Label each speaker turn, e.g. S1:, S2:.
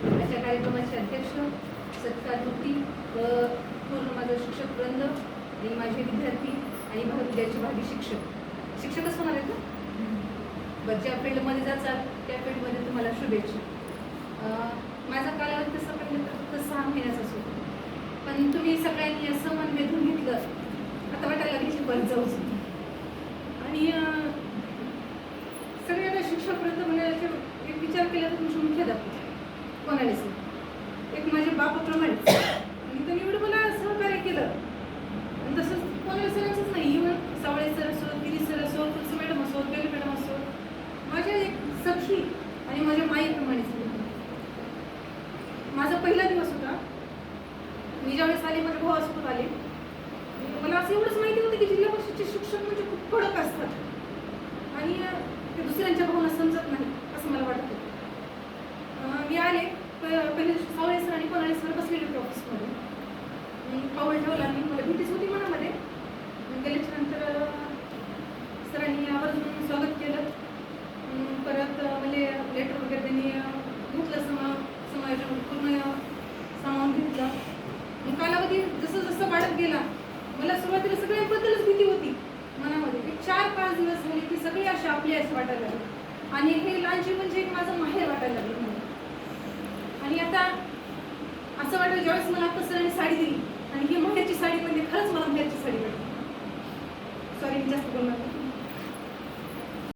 S1: आजच्या कार्यक्रमाचे अध्यक्ष सत्कारमूर्ती व पूर्ण माझं शिक्षक वृंद आणि माझे विद्यार्थी आणि महाविद्यालयाचे भावी शिक्षकच होणार आहेत ना. ज्या फील्डमध्ये जाचाल त्या फील्डमध्ये तुम्हाला शुभेच्छा. माझा कालावधी तसं पाहिलं तर फक्त 6 महिन्याचा असतो, पण तुम्ही सगळ्यांनी असं मन वेधून घेतलं आता वाटायला लागली परत जाऊच. आणि सगळ्यांना शिक्षकपर्यंत म्हणायचे एक विचार केला तर तुमची मुख्याध्यापक कोणालाच नाही, एक माझ्या बापाप्रमाणे आणि त्यांनी एवढं मला सहकार्य केलं. आणि तसंच कोणाला सरांचंच नाही, इव्हन सावळे सर असो, गिरी सर असो, तुलसी मॅडम असो, बेल मॅडम असो, माझ्या एक सखी आणि माझ्या माईप्रमाणेच. माझा पहिला दिवस होता, मी ज्यावेळेस आले माझ्या भावासोबत आले. मला असं एवढंच माहिती होतं की जिल्हा परिषदचे शिक्षक म्हणजे खूप कडक असतात आणि ते दुसऱ्यांच्या भावना समजत नाही असं मला वाटतं. मी आले पहिले सावळे सर आणि कोणाले सर बसलेले होते ऑफिसमध्ये. मी पाऊल ठेवला, मी मला भीतीच होती मनामध्ये. गेल्याच्यानंतर सरांनी आवर्जून स्वागत केलं. परत म्हणजे लेटर वगैरे त्यांनी घेतलं, समायोजन पूर्ण सामावून घेतलं. कालावधी जसं जसं वाढत गेला मला सुरुवातीला सगळ्यांबद्दलच भीती होती मनामध्ये. एक 4-5 दिवस झाले की सगळे असे आपले असं वाटायला लागले आणि हे लांजी म्हणजे एक माझं माहेर वाटायला लागलं मला. आणि आता असं वाटलं ज्यावेळेस मला आता सरांनी साडी दिली आणि ही माहेरची साडी म्हणजे खरंच मला माहेरची साडी वाटली. सॉरी मी जास्त बोलणार.